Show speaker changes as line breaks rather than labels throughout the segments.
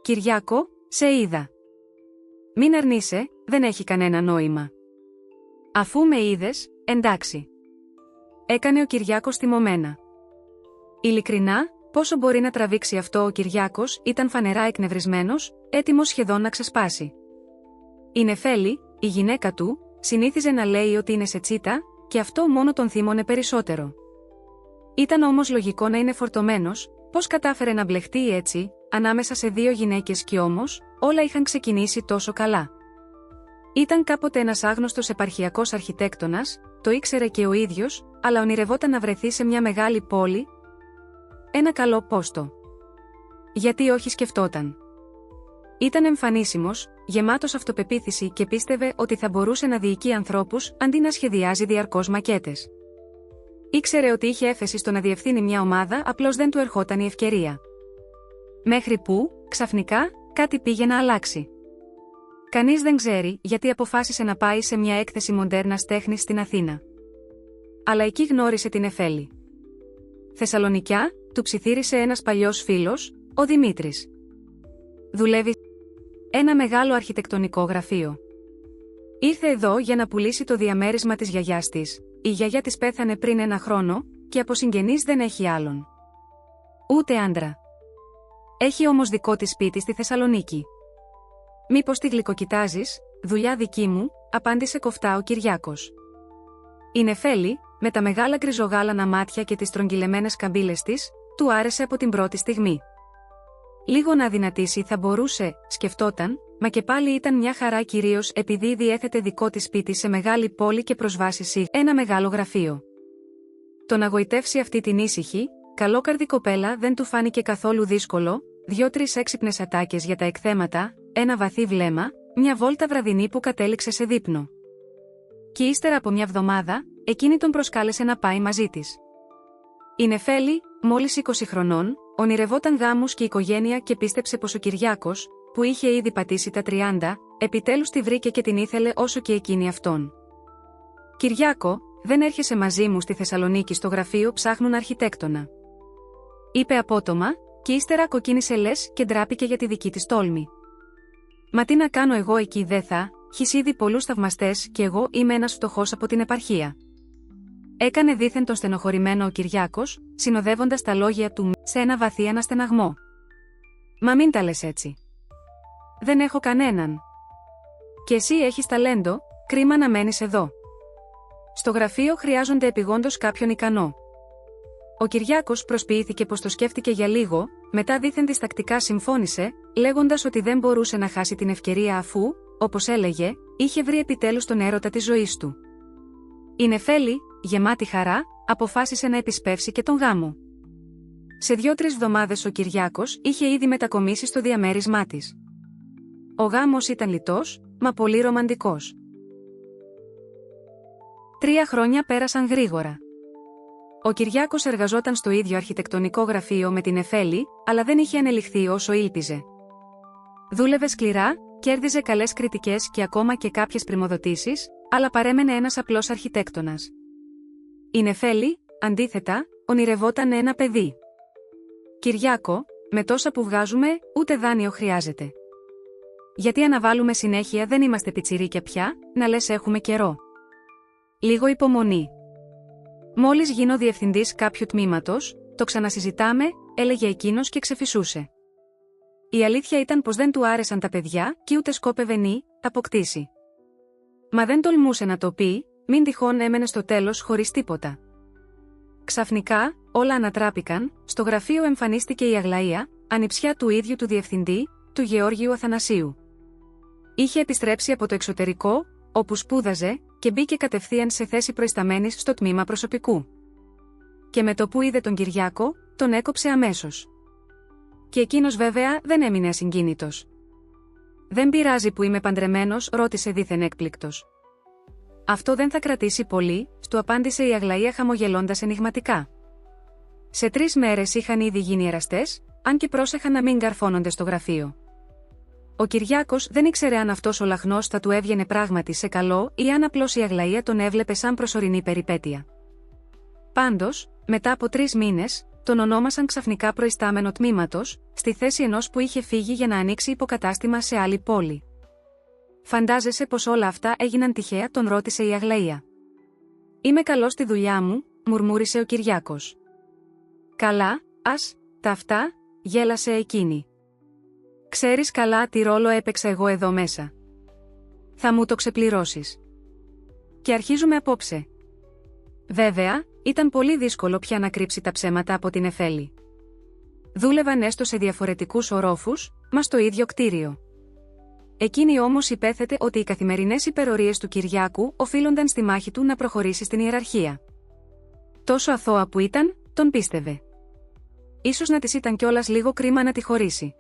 Κυριάκο, σε είδα. Μην αρνείσαι, δεν έχει κανένα νόημα. Αφού με είδες, εντάξει. Έκανε ο Κυριάκος θυμωμένα. Ειλικρινά, πόσο μπορεί να τραβήξει αυτό ο Κυριάκος ήταν φανερά εκνευρισμένος, έτοιμος σχεδόν να ξεσπάσει. Η Νεφέλη, η γυναίκα του, συνήθιζε να λέει ότι είναι σε τσίτα, και αυτό μόνο τον θύμωνε περισσότερο. Ήταν όμως λογικό να είναι φορτωμένος, πώς κατάφερε να μπλεχτεί έτσι, ανάμεσα σε δύο γυναίκες κι όμως, όλα είχαν ξεκινήσει τόσο καλά. Ήταν κάποτε ένας άγνωστος επαρχιακός αρχιτέκτονας, το ήξερε και ο ίδιος, αλλά ονειρευόταν να βρεθεί σε μια μεγάλη πόλη. Ένα καλό πόστο. Γιατί όχι, σκεφτόταν. Ήταν εμφανίσιμος, γεμάτος αυτοπεποίθηση και πίστευε ότι θα μπορούσε να διοικεί ανθρώπους αντί να σχεδιάζει διαρκώς μακέτες. Ήξερε ότι είχε έφεση στο να διευθύνει μια ομάδα, απλώς δεν του ερχόταν η ευκαιρία. Μέχρι που, ξαφνικά, κάτι πήγε να αλλάξει. Κανείς δεν ξέρει γιατί αποφάσισε να πάει σε μια έκθεση μοντέρνας τέχνης στην Αθήνα. Αλλά εκεί γνώρισε την Νεφέλη. Θεσσαλονικιά, του ψιθύρισε ένας παλιός φίλος, ο Δημήτρης. Δουλεύει ένα μεγάλο αρχιτεκτονικό γραφείο. Ήρθε εδώ για να πουλήσει το διαμέρισμα της γιαγιάς της. Η γιαγιά της πέθανε πριν 1 χρόνο, και από συγγενείς δεν έχει άλλον. Ούτε άντρα. Έχει όμως δικό της σπίτι στη Θεσσαλονίκη. Μήπως τη γλυκοκοιτάζεις, δουλειά δική μου, απάντησε κοφτά ο Κυριάκος. Η Νεφέλη, με τα μεγάλα γκριζογάλανα μάτια και τις στρογγυλεμένες καμπύλες της, του άρεσε από την πρώτη στιγμή. Λίγο να αδυνατήσει θα μπορούσε, σκεφτόταν, μα και πάλι ήταν μια χαρά, κυρίως επειδή διέθετε δικό της σπίτι σε μεγάλη πόλη και προσβάσεις σε ένα μεγάλο γραφείο. Το να γοητεύσει αυτή την ήσυχη, καλόκαρδη κοπέλα δεν του φάνηκε καθόλου δύσκολο, 2-3 έξυπνες ατάκες για τα εκθέματα, ένα βαθύ βλέμμα, μια βόλτα βραδινή που κατέληξε σε δείπνο. Και ύστερα από μια εβδομάδα, εκείνη τον προσκάλεσε να πάει μαζί της. Η Νεφέλη, μόλις 20 χρονών, ονειρευόταν γάμους και οικογένεια και πίστεψε πως ο Κυριάκος, που είχε ήδη πατήσει τα 30, επιτέλους τη βρήκε και την ήθελε όσο και εκείνη αυτόν. «Κυριάκο, δεν έρχεσαι μαζί μου στη Θεσσαλονίκη, στο γραφείο ψάχνουν αρχιτέκτονα», είπε απότομα, και ύστερα κοκκίνησε λες και ντράπηκε για τη δική της τόλμη. «Μα τι να κάνω εγώ εκεί, δεν θα, έχεις ήδη πολλούς θαυμαστές και εγώ είμαι ένας φτωχός από την επαρχία», έκανε δήθεν τον στενοχωρημένο ο Κυριάκος, συνοδεύοντας τα λόγια του σε ένα βαθύ αναστεναγμό. «Μα μην τα λες έτσι. Δεν έχω κανέναν. Και εσύ έχεις ταλέντο, κρίμα να μένεις εδώ. Στο γραφείο χρειάζονται επιγόντως κάποιον ικανό». Ο Κυριάκος προσποιήθηκε πως το σκέφτηκε για λίγο, μετά δήθεν διστακτικά συμφώνησε, λέγοντας ότι δεν μπορούσε να χάσει την ευκαιρία αφού, όπως έλεγε, είχε βρει επιτέλους τον έρωτα της ζωής του. Η Νεφέλη, γεμάτη χαρά, αποφάσισε να επισπεύσει και τον γάμο. Σε 2-3 εβδομάδες ο Κυριάκος είχε ήδη μετακομίσει στο διαμέρισμά της. Ο γάμος ήταν λιτός, μα πολύ ρομαντικός. 3 χρόνια πέρασαν γρήγορα. Ο Κυριάκος εργαζόταν στο ίδιο αρχιτεκτονικό γραφείο με την Νεφέλη, αλλά δεν είχε ανελιχθεί όσο ήλπιζε. Δούλευε σκληρά, κέρδιζε καλές κριτικές και ακόμα και κάποιες πρημοδοτήσεις, αλλά παρέμενε ένας απλός αρχιτέκτονας. Η Νεφέλη, αντίθετα, ονειρευόταν ένα παιδί. «Κυριάκο, με τόσα που βγάζουμε, ούτε δάνειο χρειάζεται. Γιατί αναβάλουμε συνέχεια, δεν είμαστε πιτσιρίκια πια, να λες έχουμε καιρό. Λίγο υπομονή. Μόλις γίνω διευθυντής κάποιου τμήματος, το ξανασυζητάμε», έλεγε εκείνος και ξεφυσούσε. Η αλήθεια ήταν πως δεν του άρεσαν τα παιδιά και ούτε σκόπευε να αποκτήσει. Μα δεν τολμούσε να το πει, μην τυχόν έμενε στο τέλος χωρίς τίποτα. Ξαφνικά, όλα ανατράπηκαν, στο γραφείο εμφανίστηκε η Αγλαία, ανιψιά του ίδιου του διευθυντή, του Γεώργιου Αθανασίου. Είχε επιστρέψει από το εξωτερικό, όπου σπούδαζε, και μπήκε κατευθείαν σε θέση προϊσταμένης στο τμήμα προσωπικού. Και με το που είδε τον Κυριάκο, τον έκοψε αμέσως. Και εκείνος βέβαια δεν έμεινε ασυγκίνητος. «Δεν πειράζει που είμαι παντρεμένος», ρώτησε δήθεν έκπληκτος. «Αυτό δεν θα κρατήσει πολύ», του απάντησε η Αγλαία χαμογελώντας ενιγματικά. Σε 3 μέρες είχαν ήδη γίνει εραστές, αν και πρόσεχαν να μην καρφώνονται στο γραφείο. Ο Κυριάκος δεν ήξερε αν αυτός ο λαχνός θα του έβγαινε πράγματι σε καλό ή αν απλώς η Αγλαία τον έβλεπε σαν προσωρινή περιπέτεια. Πάντως, μετά από 3 μήνες, τον ονόμασαν ξαφνικά προϊστάμενο τμήματος, στη θέση ενός που είχε φύγει για να ανοίξει υποκατάστημα σε άλλη πόλη. «Φαντάζεσαι πως όλα αυτά έγιναν τυχαία?» τον ρώτησε η Αγλαία. «Είμαι καλός στη δουλειά μου», μουρμούρισε ο Κυριάκος. «Καλά, τα αυτά», γέλασε εκείνη. «Ξέρεις καλά τι ρόλο έπαιξα εγώ εδώ μέσα. Θα μου το ξεπληρώσεις. Και αρχίζουμε απόψε». Βέβαια, ήταν πολύ δύσκολο πια να κρύψει τα ψέματα από την Νεφέλη. Δούλευαν έστω σε διαφορετικούς ορόφους, μα στο ίδιο κτίριο. Εκείνη όμως υπέθετε ότι οι καθημερινές υπερορίες του Κυριάκου οφείλονταν στη μάχη του να προχωρήσει στην ιεραρχία. Τόσο αθώα που ήταν, τον πίστευε. Ίσως να της ήταν κιόλας λίγο κρίμα να τη χωρίσει.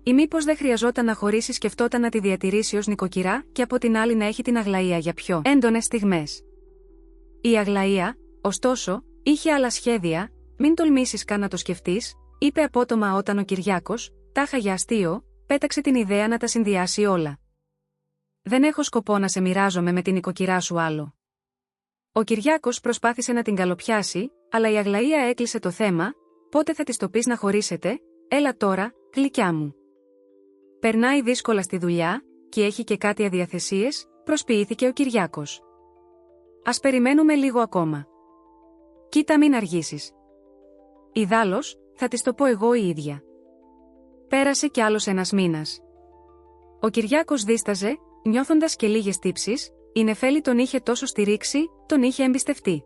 Ή μήπως δεν χρειαζόταν να χωρίσει, σκεφτόταν να τη διατηρήσει ως νοικοκυρά και από την άλλη να έχει την Αγλαία για πιο έντονες στιγμές. Η Αγλαία, ωστόσο, είχε άλλα σχέδια. «Μην τολμήσεις καν να το σκεφτείς», είπε απότομα όταν ο Κυριάκος, τάχα για αστείο, πέταξε την ιδέα να τα συνδυάσει όλα. «Δεν έχω σκοπό να σε μοιράζομαι με την νοικοκυρά σου άλλο». Ο Κυριάκος προσπάθησε να την καλοπιάσει, αλλά η Αγλαία έκλεισε το θέμα. «Πότε θα της το πεις να χωρίσετε? Έλα τώρα, γλυκιά μου. Περνάει δύσκολα στη δουλειά, και έχει και κάτι αδιαθεσίες», προσποιήθηκε ο Κυριάκος. «Ας περιμένουμε λίγο ακόμα. Κοίτα, μην αργήσεις. Ιδάλλως, θα της το πω εγώ η ίδια». Πέρασε κι άλλος ένας μήνας. Ο Κυριάκος δίσταζε, νιώθοντας και λίγες τύψεις. Η Νεφέλη τον είχε τόσο στηρίξει, τον είχε εμπιστευτεί.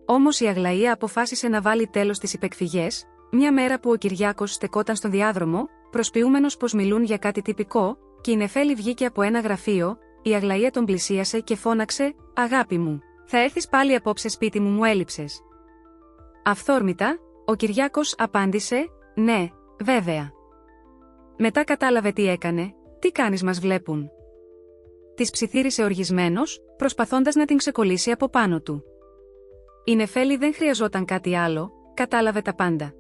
Όμως η Αγλαία αποφάσισε να βάλει τέλος στις υπεκφυγές. Μια μέρα που ο Κυριάκος στεκόταν στον διάδρομο, προσποιούμενος πως μιλούν για κάτι τυπικό, και η Νεφέλη βγήκε από ένα γραφείο, η Αγλαία τον πλησίασε και φώναξε: «Αγάπη μου, θα έρθεις πάλι απόψε σπίτι μου έλειψες?» Αυθόρμητα, ο Κυριάκος απάντησε: «Ναι, βέβαια». Μετά κατάλαβε τι έκανε. «Τι κάνεις, μας βλέπουν?» Της ψιθύρισε οργισμένος, προσπαθώντας να την ξεκολλήσει από πάνω του. Η Νεφέλη δεν χρειαζόταν κάτι άλλο, κατάλαβε τα πάντα.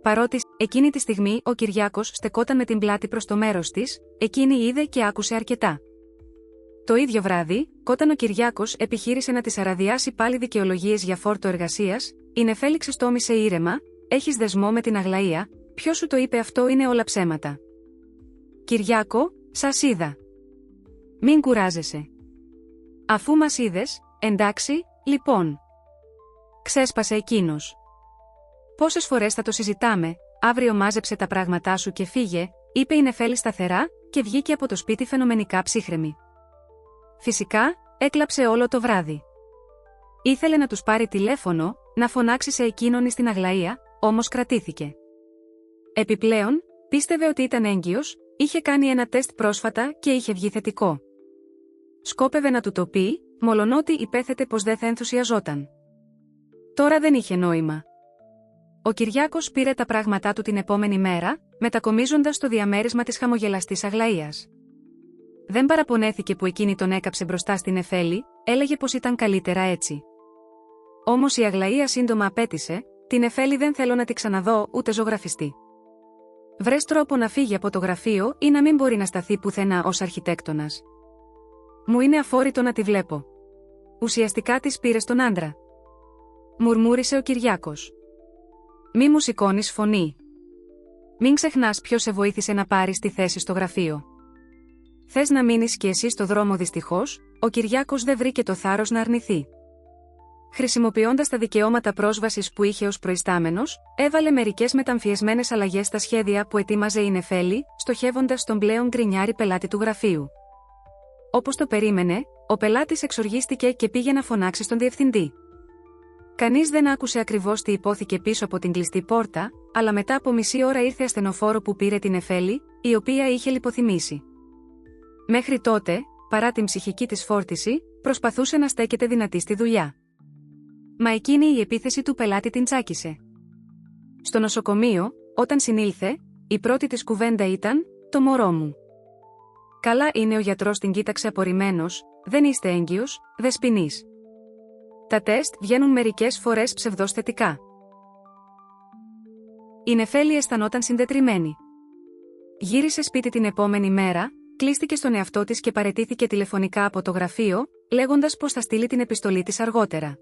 Παρότι, εκείνη τη στιγμή ο Κυριάκος στεκόταν με την πλάτη προς το μέρος της, εκείνη είδε και άκουσε αρκετά. Το ίδιο βράδυ, όταν ο Κυριάκος επιχείρησε να της αραδιάσει πάλι δικαιολογίες για φόρτο εργασίας, η Νεφέλη ξεστόμησε ήρεμα: «Έχεις δεσμό με την Αγλαία? Ποιος σου το είπε αυτό? Είναι όλα ψέματα». «Κυριάκο, σας είδα. Μην κουράζεσαι. Αφού μας είδες, εντάξει, λοιπόν». Ξέσπασε εκείνος. «Πόσες φορές θα το συζητάμε? Αύριο μάζεψε τα πράγματά σου και φύγε», είπε η Νεφέλη σταθερά, και βγήκε από το σπίτι φαινομενικά ψύχρεμη. Φυσικά, έκλαψε όλο το βράδυ. Ήθελε να τους πάρει τηλέφωνο, να φωνάξει σε εκείνον ή στην Αγλαία, όμως κρατήθηκε. Επιπλέον, πίστευε ότι ήταν έγκυος, είχε κάνει ένα τεστ πρόσφατα και είχε βγει θετικό. Σκόπευε να του το πει, μολονότι υπέθετε πως δεν θα ενθουσιαζόταν. Τώρα δεν είχε νόημα. Ο Κυριάκος πήρε τα πράγματά του την επόμενη μέρα, μετακομίζοντας στο διαμέρισμα της χαμογελαστής Αγλαίας. Δεν παραπονέθηκε που εκείνη τον έκαψε μπροστά στην Νεφέλη, έλεγε πως ήταν καλύτερα έτσι. Όμως η Αγλαία σύντομα απέτησε: «Την Νεφέλη δεν θέλω να τη ξαναδώ ούτε ζωγραφιστή. Βρες τρόπο να φύγει από το γραφείο ή να μην μπορεί να σταθεί πουθενά ως αρχιτέκτονας. Μου είναι αφόρητο να τη βλέπω». Ουσιαστικά της πήρε τον άντρα. Μουρμούρισε ο Κυριάκος. «Μη μου σηκώνεις φωνή. Μην ξεχνάς ποιος σε βοήθησε να πάρεις τη θέση στο γραφείο. Θες να μείνεις κι εσύ στο δρόμο?» Δυστυχώς, ο Κυριάκος δεν βρήκε το θάρρος να αρνηθεί. Χρησιμοποιώντας τα δικαιώματα πρόσβασης που είχε ως προϊστάμενος, έβαλε μερικές μεταμφιεσμένες αλλαγές στα σχέδια που ετοίμαζε η Νεφέλη, στοχεύοντας τον πλέον γκρινιάρη πελάτη του γραφείου. Όπως το περίμενε, ο πελάτης εξοργίστηκε και πήγε να φωνάξει στον διευθυντή. Κανείς δεν άκουσε ακριβώς τι υπόθηκε πίσω από την κλειστή πόρτα, αλλά μετά από μισή ώρα ήρθε ασθενοφόρο που πήρε την Νεφέλη, η οποία είχε λιποθυμήσει. Μέχρι τότε, παρά την ψυχική της φόρτιση, προσπαθούσε να στέκεται δυνατή στη δουλειά. Μα εκείνη η επίθεση του πελάτη την τσάκισε. Στο νοσοκομείο, όταν συνήλθε, η πρώτη της κουβέντα ήταν: «Το μωρό μου». «Καλά είναι», ο γιατρός την κοίταξε απορριμμένος: «Δεν είστε έγκυος, δεσποινής. Τα τεστ βγαίνουν μερικές φορές ψευδώς θετικά». Η Νεφέλη αισθανόταν συντετριμμένη. Γύρισε σπίτι την επόμενη μέρα, κλείστηκε στον εαυτό της και παραιτήθηκε τηλεφωνικά από το γραφείο, λέγοντας πως θα στείλει την επιστολή της αργότερα.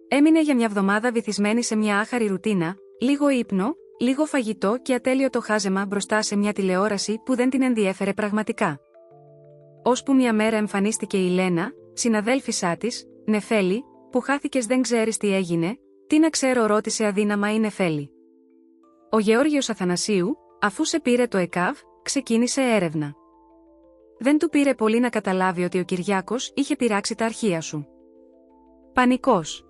Έμεινε για μια εβδομάδα βυθισμένη σε μια άχαρη ρουτίνα, λίγο ύπνο, λίγο φαγητό και ατέλειο το χάζεμα μπροστά σε μια τηλεόραση που δεν την ενδιέφερε πραγματικά. Ώσπου μια μέρα εμφανίστηκε η Λένα, συναδέλφισά της, Νεφέλη, που χάθηκες δεν ξέρεις τι έγινε, τι να ξέρω ρώτησε αδύναμα η Νεφέλη. Ο Γεώργιος Αθανασίου, αφού σε πήρε το ΕΚΑΒ, ξεκίνησε έρευνα. Δεν του πήρε πολύ να καταλάβει ότι ο Κυριάκος είχε πειράξει τα αρχεία σου. Πανικός.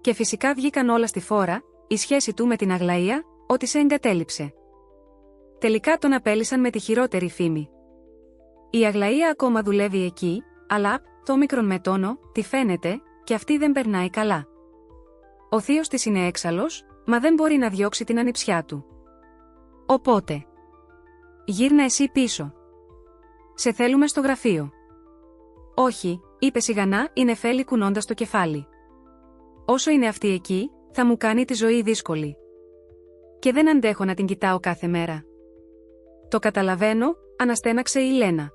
Και φυσικά βγήκαν όλα στη φόρα, η σχέση του με την Αγλαία, ότι σε εγκατέλειψε. Τελικά τον απέλυσαν με τη χειρότερη φήμη. Η Αγλαία ακόμα δουλεύει εκεί, αλλά, το όμικρον με τόνο, τι φαίνεται, και αυτή δεν περνάει καλά. Ο θείος της είναι έξαλλος, μα δεν μπορεί να διώξει την ανιψιά του. Οπότε, γύρνα εσύ πίσω. Σε θέλουμε στο γραφείο. Όχι, είπε σιγανά η Νεφέλη κουνώντας το κεφάλι. Όσο είναι αυτή εκεί, θα μου κάνει τη ζωή δύσκολη. Και δεν αντέχω να την κοιτάω κάθε μέρα. Το καταλαβαίνω, αναστέναξε η Λένα.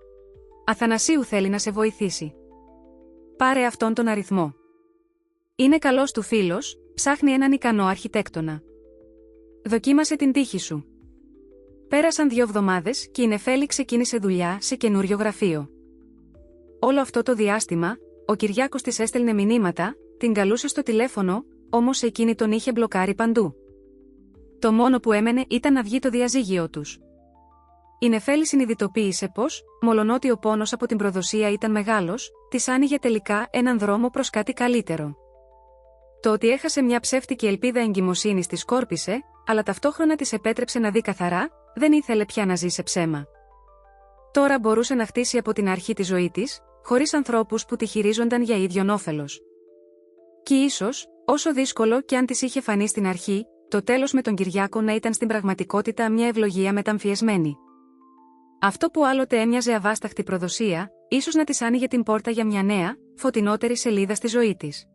Αθανασίου θέλει να σε βοηθήσει. Πάρε αυτόν τον αριθμό. Είναι καλός του φίλος, ψάχνει έναν ικανό αρχιτέκτονα. Δοκίμασε την τύχη σου. Πέρασαν 2 εβδομάδες και η Νεφέλη ξεκίνησε δουλειά σε καινούριο γραφείο. Όλο αυτό το διάστημα, ο Κυριάκος της έστελνε μηνύματα, την καλούσε στο τηλέφωνο, όμως εκείνη τον είχε μπλοκάρει παντού. Το μόνο που έμενε ήταν να βγει το διαζύγιο τους. Η Νεφέλη συνειδητοποίησε πως, μολονότι ο πόνος από την προδοσία ήταν μεγάλος, της άνοιγε τελικά έναν δρόμο προς κάτι καλύτερο. Το ότι έχασε μια ψεύτικη ελπίδα εγκυμοσύνης τη σκόρπισε, αλλά ταυτόχρονα της επέτρεψε να δει καθαρά, δεν ήθελε πια να ζει σε ψέμα. Τώρα μπορούσε να χτίσει από την αρχή τη ζωή της, χωρίς ανθρώπους που τη χειρίζονταν για ίδιον όφελος. Κι ίσως, όσο δύσκολο κι αν της είχε φανεί στην αρχή, το τέλος με τον Κυριάκο να ήταν στην πραγματικότητα μια ευλογία μεταμφιεσμένη. Αυτό που άλλοτε έμοιαζε αβάσταχτη προδοσία, ίσως να της άνοιγε την πόρτα για μια νέα, φωτεινότερη σελίδα στη ζωή της.